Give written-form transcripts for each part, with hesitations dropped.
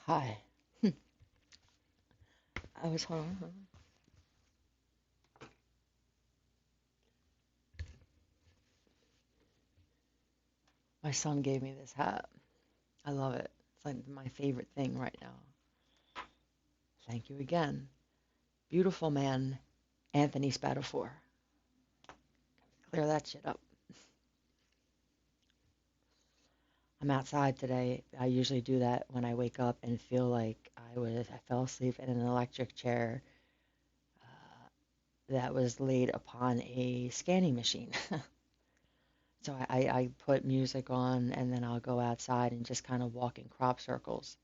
Hi. Hold on, hold on. My son gave me this hat. I love it. It's like my favorite thing right now. Thank you again. Beautiful man, Anthony Spatafor. Clear that shit up. I'm outside today. I usually do that when I wake up and feel like I fell asleep in an electric chair that was laid upon a scanning machine. So I put music on and then I'll go outside and just kind of walk in crop circles.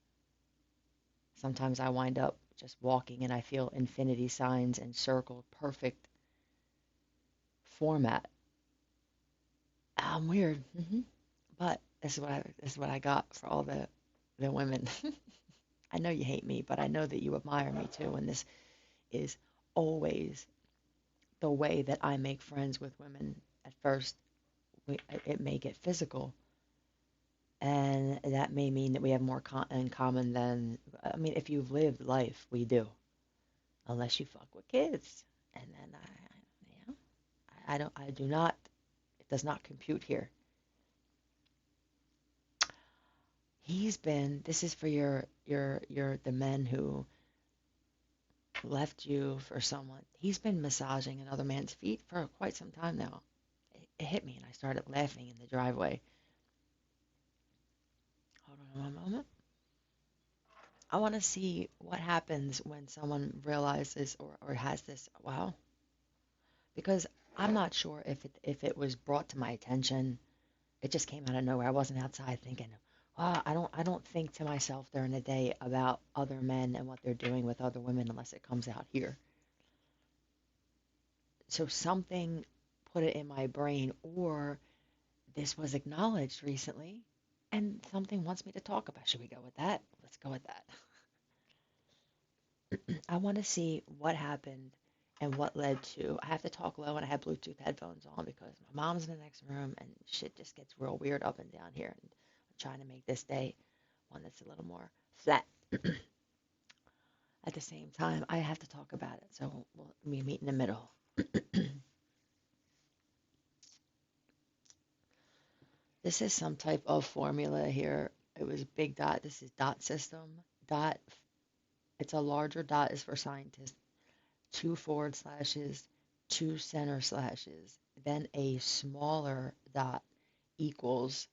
Sometimes I wind up just walking and I feel infinity signs and circle perfect format. I'm weird, but this is what I got for all the women. I know you hate me, but I know that you admire me too. And this is always the way that I make friends with women. At first, it may get physical, and that may mean that we have more in common than I mean, if you've lived life, we do, unless you fuck with kids, and then yeah, I do not, it does not compute here. This is for the men who left you for someone. He's been massaging another man's feet for quite some time now. It hit me and I started laughing in the driveway. Hold on one moment. I want to see what happens when someone realizes or has this, wow, because I'm not sure if it was brought to my attention. It just came out of nowhere. I wasn't outside thinking, wow, I don't think to myself during the day about other men and what they're doing with other women unless it comes out here. So something put it in my brain, or this was acknowledged recently, and something wants me to talk about. Should we go with that? Let's go with that. I want to see what happened and what led to. I have to talk low, and I have Bluetooth headphones on because my mom's in the next room, and shit just gets real weird up and down here. And I'm trying to make this day one that's a little more flat. At the same time, I have to talk about it, so we meet in the middle. This is some type of formula here. It was big dot. This is dot system. Dot, it's a larger dot is for scientists. Two forward slashes, two center slashes. Then a smaller dot equals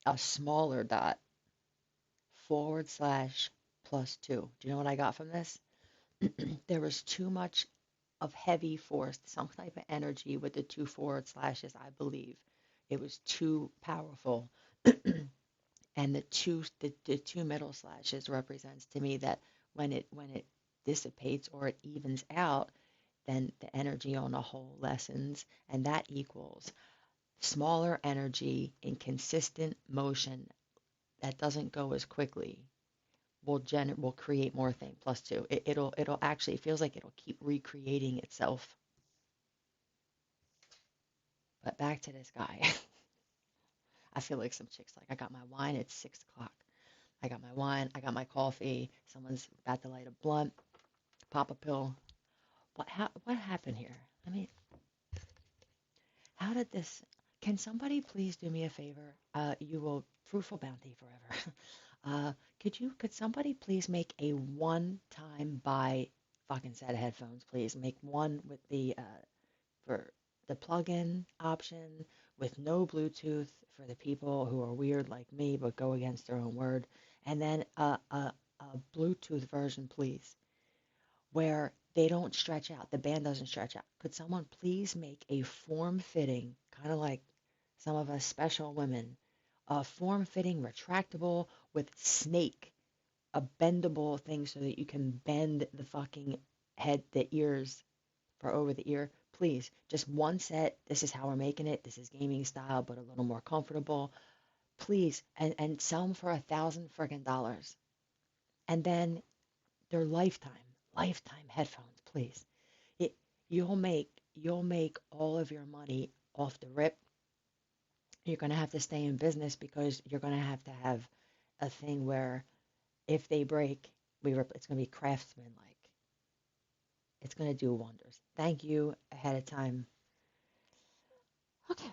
a smaller dot forward slash plus two. Do you know what I got from this? There was too much of heavy force, some type of energy with the two forward slashes, I believe. It was too powerful. And the two middle slashes represents to me that when it dissipates or it evens out, then the energy on the whole lessens, and that equals smaller energy in consistent motion that doesn't go as quickly will create more thing plus two. It'll actually, it feels like it'll keep recreating itself. But back to this guy. I feel like some chicks like I got my wine. It's 6 o'clock. I got my wine. I got my coffee. Someone's about to light a blunt, pop a pill. What happened here? I mean, how did this? Can somebody please do me a favor? You will fruitful bounty forever. Could somebody please make a one-time buy fucking set of headphones, please? Make one with the for the plug-in option with no Bluetooth for the people who are weird like me but go against their own word, and then a Bluetooth version, please, where they don't stretch out. The band doesn't stretch out. Could someone please make a form-fitting, kind of like some of us special women, a form-fitting, retractable with snake, a bendable thing so that you can bend the fucking head, the ears for over the ear. Please, just one set. This is how we're making it. This is gaming style, but a little more comfortable. Please, and sell them for $1,000 friggin' dollars. And then they're lifetime headphones, please. It you'll make all of your money off the rip. You're gonna have to stay in business because you're gonna have to have a thing where If they break, it's going to be craftsman like. It's going to do wonders. Thank you ahead of time. Okay.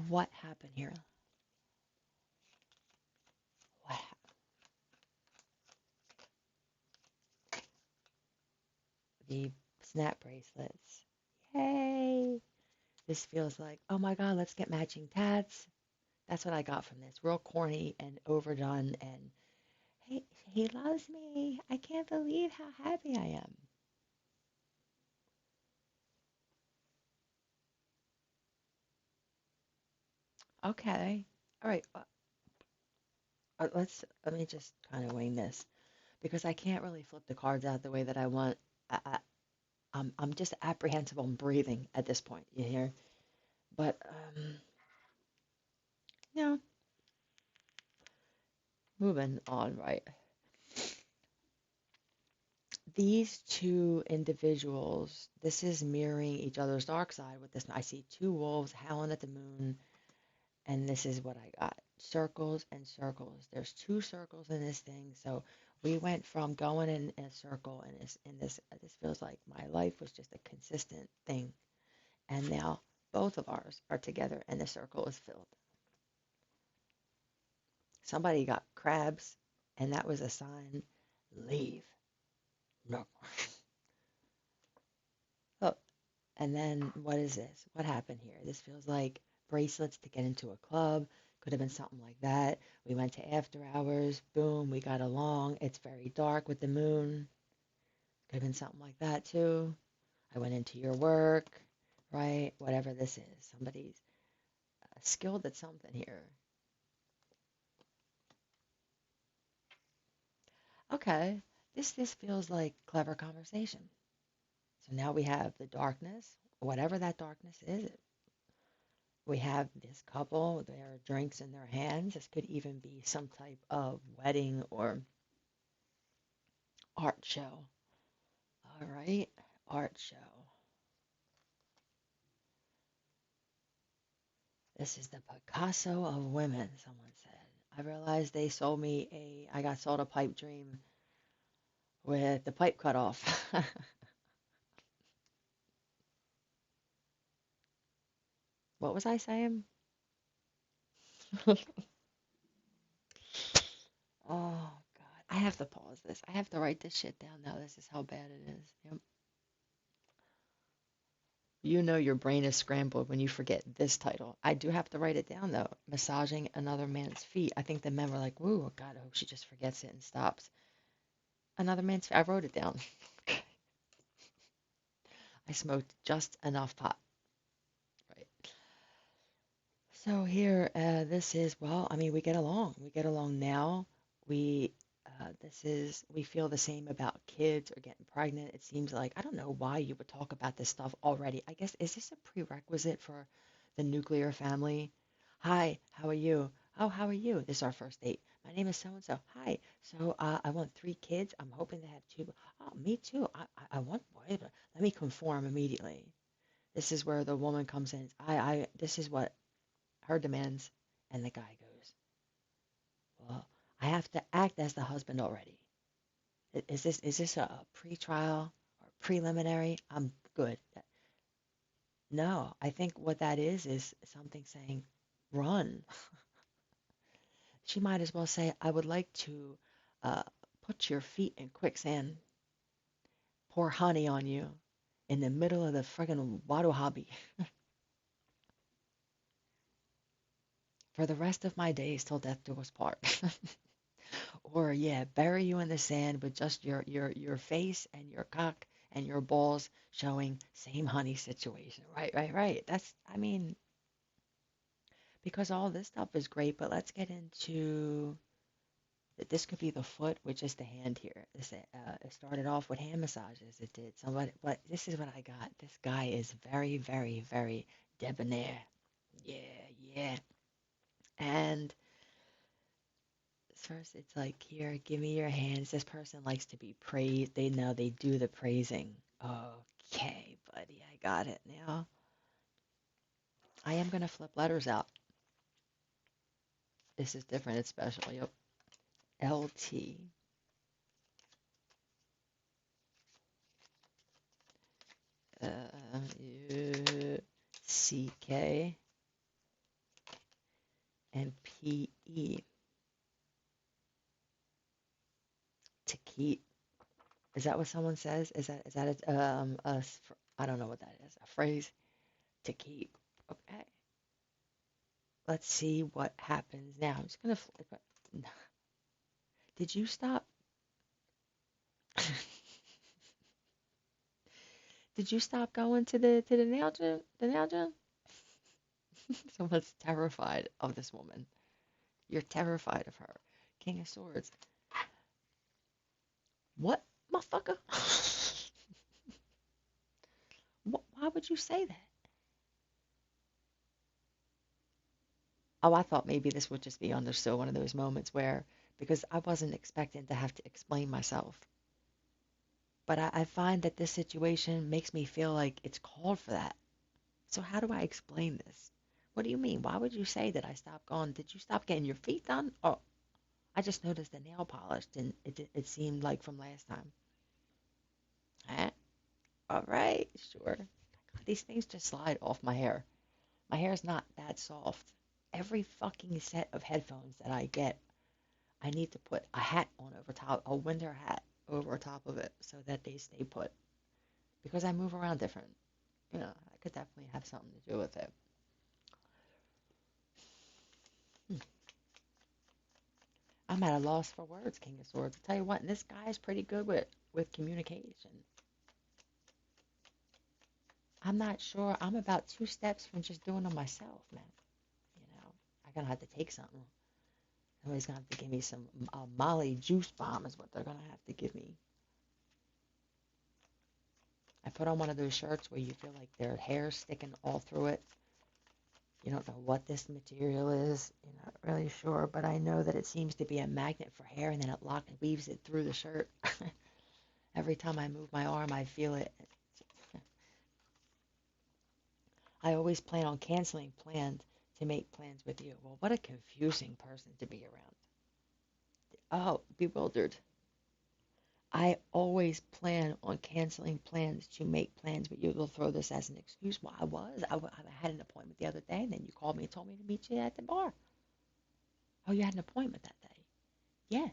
What happened here? What happened? The snap bracelets. Yay! This feels like, oh my God, let's get matching tats. That's what I got from this. Real corny and overdone. And hey, he loves me. I can't believe how happy I am. Okay. All right. Let me just kind of wing this because I can't really flip the cards out the way that I want. I'm just apprehensive on breathing at this point. You hear? But you know, moving on. Right. These two individuals. This is mirroring each other's dark side. With this, I see two wolves howling at the moon, and this is what I got. Circles and circles. There's two circles in this thing. So we went from going in a circle and this feels like my life was just a consistent thing. And now both of ours are together and the circle is filled. Somebody got crabs and that was a sign, leave. No. Oh, and then what is this? What happened here? This feels like bracelets to get into a club. Could have been something like that. We went to after hours. Boom, we got along. It's very dark with the moon. Could have been something like that too. I went into your work, right? Whatever this is. Somebody's skilled at something here. Okay, this feels like clever conversation. So now we have the darkness, whatever that darkness is. We have this couple, their drinks in their hands. This could even be some type of wedding or art show. All right, art show. This is the Picasso of women, someone said. I realized I got sold a pipe dream with the pipe cut off. What was I saying? Oh God, I have to pause this. I have to write this shit down now. This is how bad it is. Yep. You know your brain is scrambled when you forget this title. I do have to write it down though. Massaging another man's feet. I think the men were like, "Woo, God, I hope she just forgets it and stops." Another man's feet. I wrote it down. I smoked just enough pot. Right. So here, this is, well, I mean, we get along. We get along now. We, we feel the same about kids or getting pregnant. It seems like, I don't know why you would talk about this stuff already. I guess, is this a prerequisite for the nuclear family? Hi, how are you? Oh, how are you? This is our first date. My name is so and so. Hi. So I want three kids. I'm hoping to have two. Oh, me too. I want boys, but let me conform immediately. This is where the woman comes in. This is what her demands, and the guy goes, "Well, I have to act as the husband already. Is this a pre-trial or preliminary? I'm good." No, I think what that is something saying, "Run." She might as well say, "I would like to uh, put your feet in quicksand, pour honey on you in the middle of the friggin' Waduhabi for the rest of my days till death do us part." Or yeah, bury you in the sand with just your face and your cock and your balls showing same honey situation. Right, right, right. That's I mean, because all this stuff is great, but let's get into this could be the foot, which is the hand here. It started off with hand massages. It did. Somebody, but this is what I got. This guy is very, very, very debonair. Yeah, yeah. And first, it's like, here, give me your hands. This person likes to be praised. They know they do the praising. Okay, buddy, I got it now. I am going to flip letters out. This is different. It's special. Yep. LT. CK and PE. To keep. Is that what someone says? Is that I don't know what that is. A phrase to keep. Okay. Let's see what happens now. I'm just gonna flip it. Did you stop? Did you stop going to the nail gym? The nail gym? Someone's terrified of this woman. You're terrified of her. King of Swords. What, motherfucker? Why would you say that? Oh, I thought maybe this would just be understood one of those moments where, because I wasn't expecting to have to explain myself. But I find that this situation makes me feel like it's called for that. So how do I explain this? What do you mean? Why would you say that I stopped going? Did you stop getting your feet done? Oh, I just noticed the nail polish, and it seemed like from last time. Eh? All right, sure. God, these things just slide off my hair. My hair is not that soft. Every fucking set of headphones that I get, I need to put a hat on over top, a winter hat over top of it so that they stay put. Because I move around different. I could definitely have something to do with it. Hmm. I'm at a loss for words, King of Swords. I'll tell you what, and this guy is pretty good with communication. I'm not sure. I'm about 2 steps from just doing them myself, man. I'm gonna have to take something. Somebody's gonna have to give me some Molly juice bomb is what they're gonna have to give me. I put on one of those shirts where you feel like their hair's sticking all through it. You don't know what this material is. You're not really sure, but I know that it seems to be a magnet for hair, and then it weaves it through the shirt. Every time I move my arm, I feel it. I always plan on canceling plans to make plans with you. Well, what a confusing person to be around. Oh, bewildered. I always plan on canceling plans to make plans with you. They'll throw this as an excuse. Well, I had an appointment the other day, and then you called me and told me to meet you at the bar. Oh, you had an appointment that day? Yeah.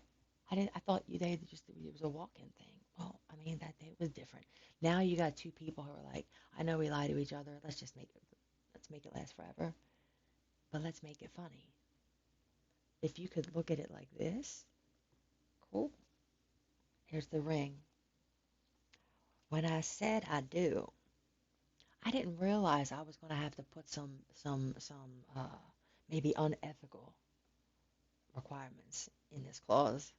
I didn't. I thought they just it was a walk-in thing. Well, I mean that day was different. Now you got two people who are like, I know we lie to each other. Let's make it last forever, but let's make it funny. If you could look at it like this, cool. Here's the ring. When I said I do, I didn't realize I was going to have to put some maybe unethical requirements in this clause.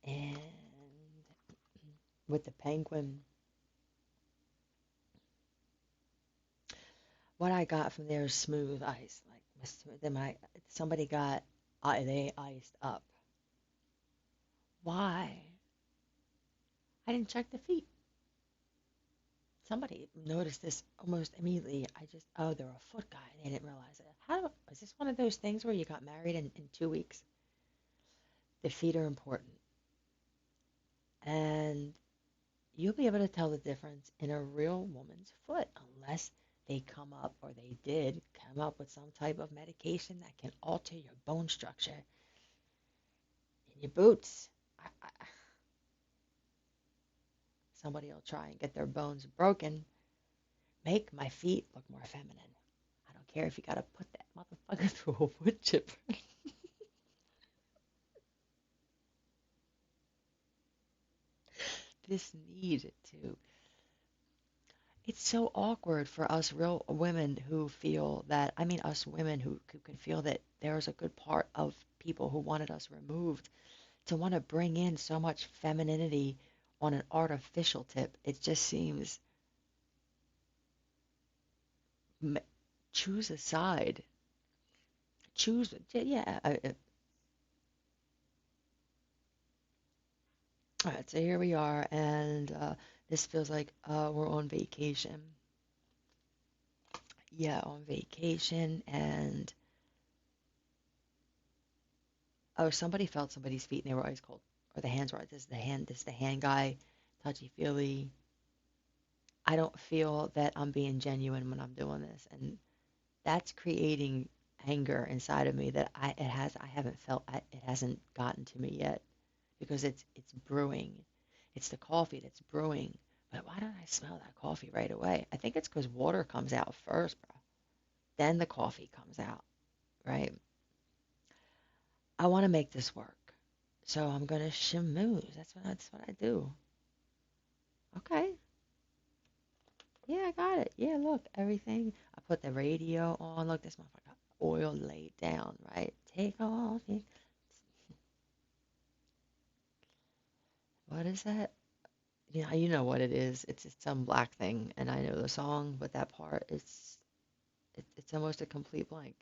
And with the penguin, what I got from there is smooth ice. Like somebody got they iced up. Why? I didn't check the feet. Somebody noticed this almost immediately. They're a foot guy. They didn't realize it. Is this one of those things where you got married in 2 weeks? The feet are important. And you'll be able to tell the difference in a real woman's foot unless they come up, or they did come up with some type of medication that can alter your bone structure in your boots. Somebody will try and get their bones broken. Make my feet look more feminine. I don't care if you gotta put that motherfucker through a wood chipper. This need to. It's so awkward for us real women who feel that, I mean, us women who can feel that there's a good part of people who wanted us removed to want to bring in so much femininity on an artificial tip. It just seems, choose a side. Yeah. All right, so here we are, and this feels like we're on vacation. Yeah, on vacation, and oh, somebody felt somebody's feet and they were always cold, or the hands were. This is the hand guy, touchy feely. I don't feel that I'm being genuine when I'm doing this, and that's creating anger inside of me that I haven't felt it hasn't gotten to me yet because it's brewing. It's the coffee that's brewing. But why don't I smell that coffee right away? I think it's because water comes out first, bro. Then the coffee comes out, right? I want to make this work. So I'm gonna schmooze. That's what I do. Okay. Yeah, I got it. Yeah, look, everything. I put the radio on. Look, this motherfucker oil laid down, right? Take off. What is that? Yeah, you know what it is. It's some black thing, and I know the song, but that part it's almost a complete blank.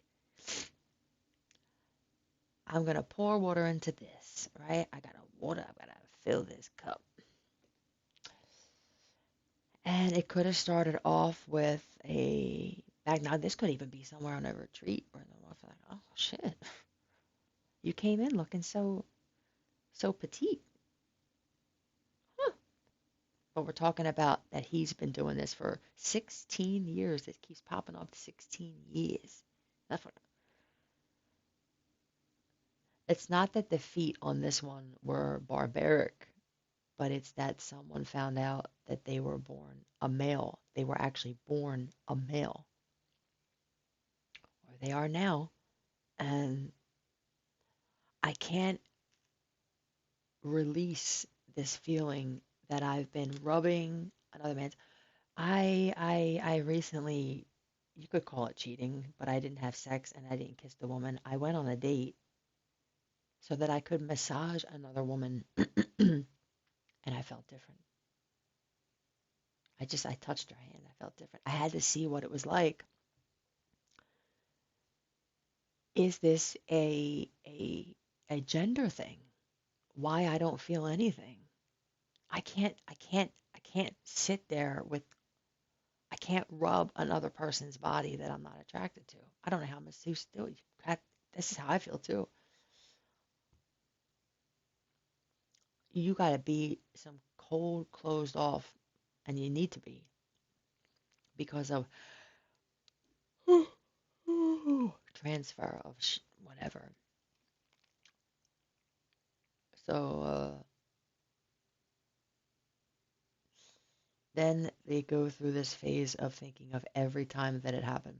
I'm gonna pour water into this, right? I gotta water. I gotta fill this cup. And it could have started off with a back. Now this could even be somewhere on a retreat where the wife like, oh shit, you came in looking so petite. Huh. But we're talking about that he's been doing this for 16 years. It keeps popping up 16 years. That's what. It's not that the feet on this one were barbaric, but it's that someone found out that they were born a male. They were actually born a male, or they are now. And I can't release this feeling that I've been rubbing another man's. I recently, you could call it cheating, but I didn't have sex and I didn't kiss the woman. I went on a date so that I could massage another woman, and I felt different. I touched her hand. I felt different. I had to see what it was like. Is this a gender thing? Why I don't feel anything? I can't sit there with I can't rub another person's body that I'm not attracted to. I don't know how masseuse do it. This is how I feel too. You got to be some cold, closed off, and you need to be because of transfer of whatever. So then they go through this phase of thinking of every time that it happened.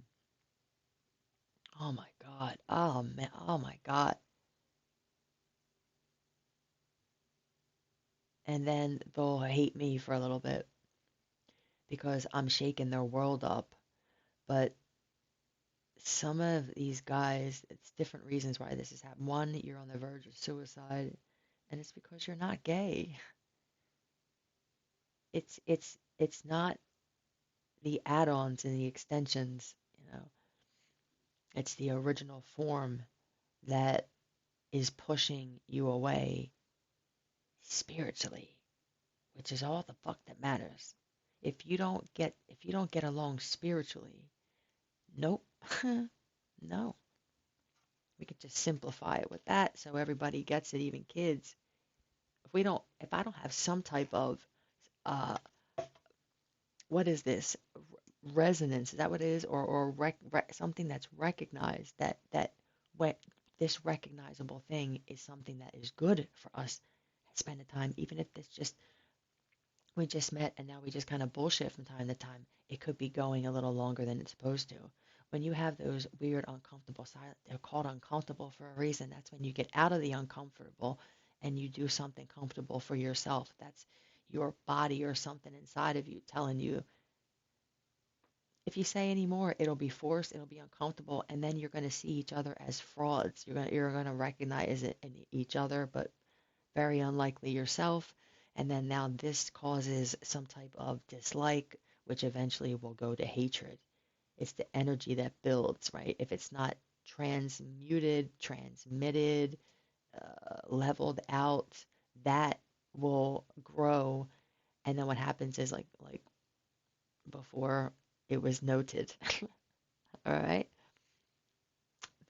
Oh my God. Oh man. Oh my God. And then they'll hate me for a little bit because I'm shaking their world up. But some of these guys, it's different reasons why this has happened. One, you're on the verge of suicide, and it's because you're not gay. It's not the add-ons and the extensions, you know. It's the original form that is pushing you away spiritually, which is all the fuck that matters. If you don't get along spiritually, nope. No. We could just simplify it with that so everybody gets it, even kids. If I don't have some type of uh what is this resonance, is that what it is, or something that's recognized, that what this recognizable thing is something that is good for us, spend the time, even if it's just we just met and now we just kind of bullshit from time to time. It could be going a little longer than it's supposed to. When you have those weird uncomfortable silence, they're called uncomfortable for a reason. That's when you get out of the uncomfortable and you do something comfortable for yourself. That's your body or something inside of you telling you, if you say any more, it'll be forced, it'll be uncomfortable, and then you're going to see each other as frauds. You're going to recognize it in each other, but very unlikely yourself. And then now this causes some type of dislike, which eventually will go to hatred. It's the energy that builds, right? If it's not transmuted, transmitted, leveled out, that will grow. And then what happens is like before it was noted, all right,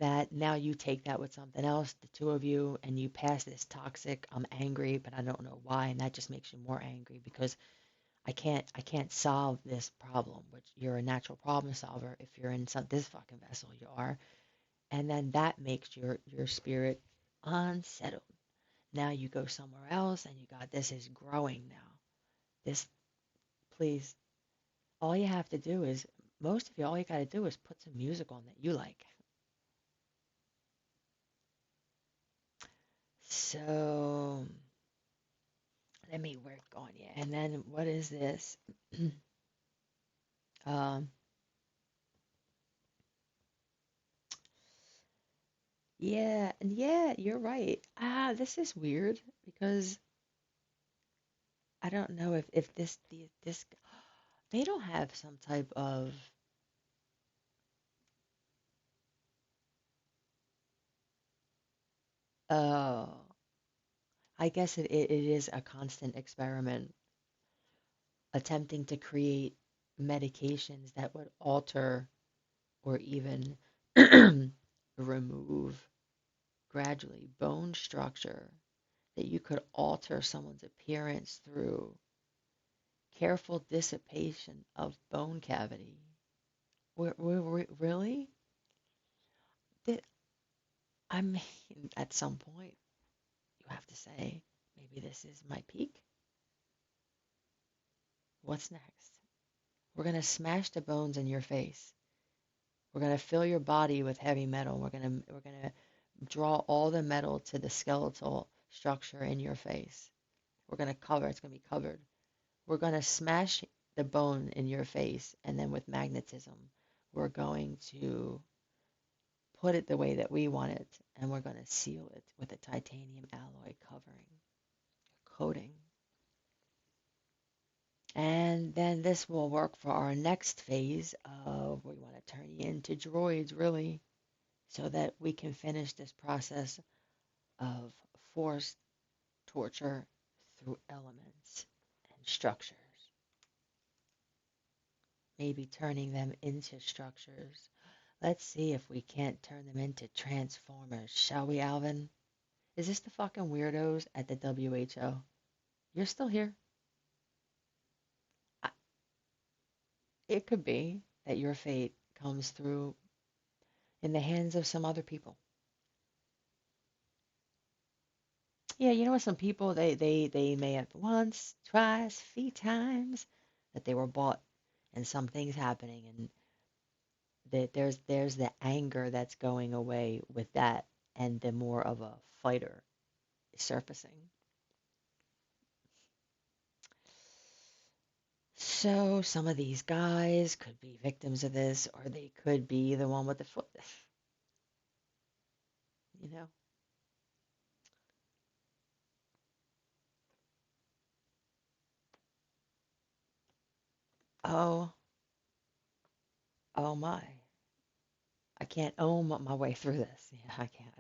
that now you take that with something else, the two of you, and you pass this toxic, I'm angry, but I don't know why, and that just makes you more angry because I can't solve this problem, which you're a natural problem solver if you're in this fucking vessel you are. And then that makes your spirit unsettled. Now you go somewhere else and you got this is growing now. This please all you have to do is most of you all you got to do is put some music on that you like. So let me work on you. And then what is this? um, yeah, and yeah, you're right. This is weird because I don't know if this they don't have some type of uh I guess it is a constant experiment attempting to create medications that would alter or even remove gradually bone structure that you could alter someone's appearance through careful dissipation of bone cavity. Really? That, I mean, at some point, you have to say, maybe this is my peak. What's next? We're going to smash the bones in your face. We're going to fill your body with heavy metal. We're going to draw all the metal to the skeletal structure in your face. We're going to cover, it's going to be covered. We're going to smash the bone in your face, and then with magnetism, we're going to put it the way that we want it, and we're going to seal it with a titanium alloy covering, coating. And then this will work for our next phase of we want to turn you into droids, really, so that we can finish this process of forced torture through elements and structures, maybe turning them into structures. Let's see if we can't turn them into transformers, shall we, Alvin? Is this the fucking weirdos at the WHO? You're still here? I- It could be that your fate comes through in the hands of some other people. Yeah, you know what? Some people they may have once, twice, few times that they were bought, and some things happening, and that there's the anger that's going away with that, and the more of a fighter surfacing. So some of these guys could be victims of this, or they could be the one with the foot. You know? Oh, oh my! I can't own my way through this. Yeah, I can't.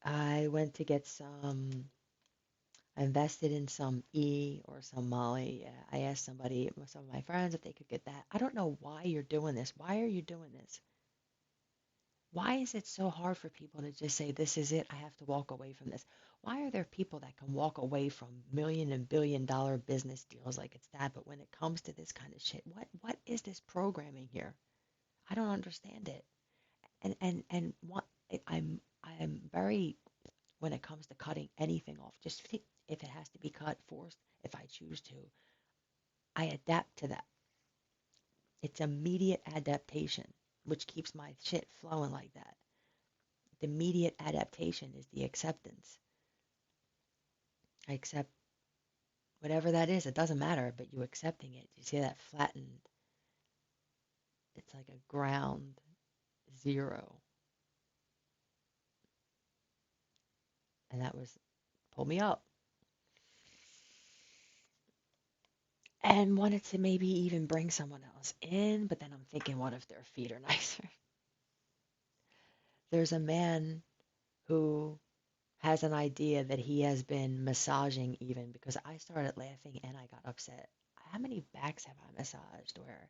I went to get some. I invested in some E or some Molly. Yeah, I asked somebody, some of my friends, if they could get that. I don't know why you're doing this. Why are you doing this? Why is it so hard for people to just say, this is it, I have to walk away from this? Why are there people that can walk away from million and billion dollar business deals like it's that, but when it comes to this kind of shit, what is this programming here? I don't understand it. And what I'm very when it comes to cutting anything off, just if it has to be cut, forced, if I choose to, I adapt to that. It's immediate adaptation, which keeps my shit flowing like that. The immediate adaptation is the acceptance. I accept whatever that is. It doesn't matter, but you accepting it. You see that flattened? It's like a ground zero. And that was pull me up. And wanted to maybe even bring someone else in, but then I'm thinking, what if their feet are nicer? There's a man who has an idea that he has been massaging even because I started laughing and I got upset. How many backs have I massaged where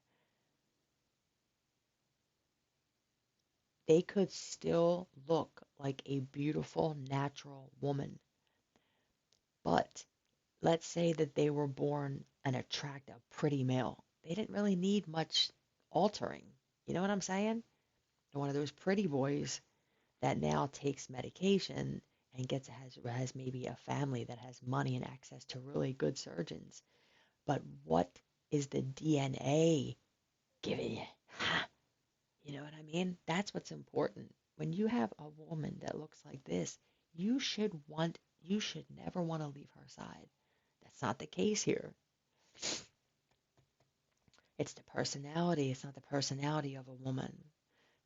they could still look like a beautiful, natural woman. But let's say that they were born an attractive, pretty male. They didn't really need much altering. You know what I'm saying? One of those pretty boys that now takes medication and has maybe a family that has money and access to really good surgeons. But what is the DNA giving you? Ha! You know what I mean? That's what's important. When you have a woman that looks like this, you should never want to leave her side. That's not the case here. It's the personality. It's not the personality of a woman.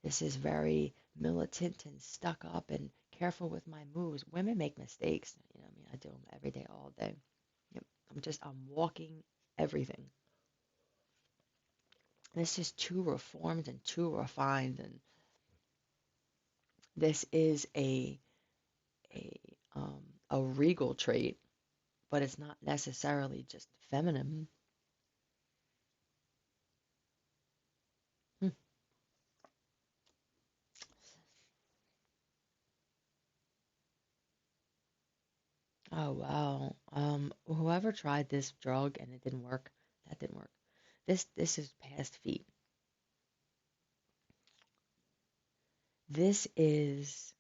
This is very militant and stuck up and careful with my moves. Women make mistakes. You know what I mean? I do them every day, all day. Yep. I'm walking everything. This is too reformed and too refined. And this is a, um, a regal trait, but it's not necessarily just feminine. Hmm. Oh, wow. Whoever tried this drug and it didn't work, that didn't work. This is past feet. This is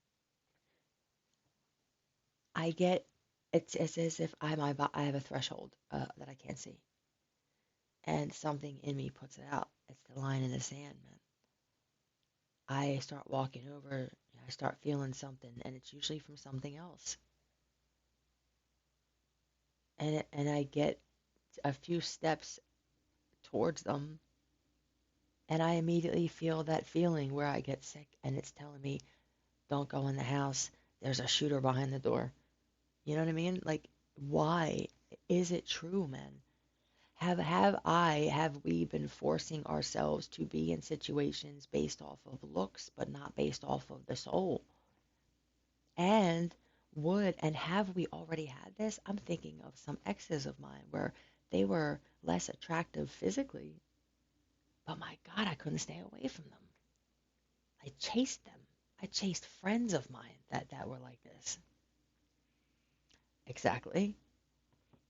I get it's as if I have a threshold that I can't see, and something in me puts it out. It's the line in the sand, man. I start walking over, I start feeling something, and it's usually from something else, and I get a few steps towards them, and I immediately feel that feeling where I get sick, and it's telling me, "Don't go in the house. There's a shooter behind the door." You know what I mean? Like, why is it true, man? Have we been forcing ourselves to be in situations based off of looks, but not based off of the soul? And have we already had this? I'm thinking of some exes of mine where they were less attractive physically, but my God, I couldn't stay away from them. I chased them. I chased friends of mine that were like this. Exactly.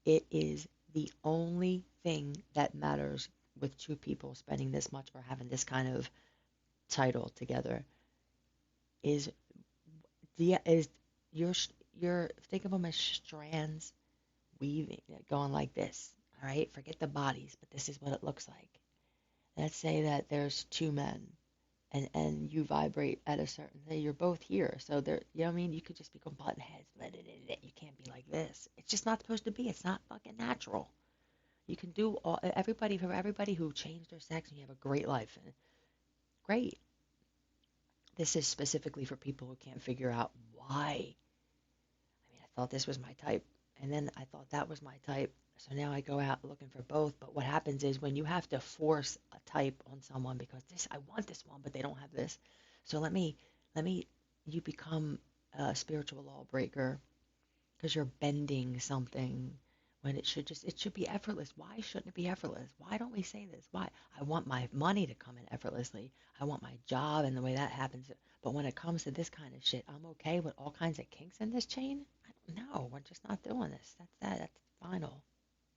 It is the only thing that matters with two people spending this much or having this kind of title together is the is your think of them as strands weaving going like this. All right, forget the bodies, but this is what it looks like. Let's say that there's two men and you vibrate at a certain say you're both here, so there, you know what I mean, you could just be going button heads, you can't be like this. It's just not supposed to be. It's not fucking natural. You can do all everybody who changed their sex and you have a great life and great. This is specifically for people who can't figure out why. I mean, I thought this was my type, and then I thought that was my type. So now I go out looking for both. But what happens is when you have to force a type on someone because this, I want this one, but they don't have this. So let me, you become a spiritual lawbreaker because you're bending something when it should be effortless. Why shouldn't it be effortless? Why don't we say this? Why? I want my money to come in effortlessly. I want my job and the way that happens. But when it comes to this kind of shit, I'm okay with all kinds of kinks in this chain. I don't know. We're just not doing this. That's that. That's final.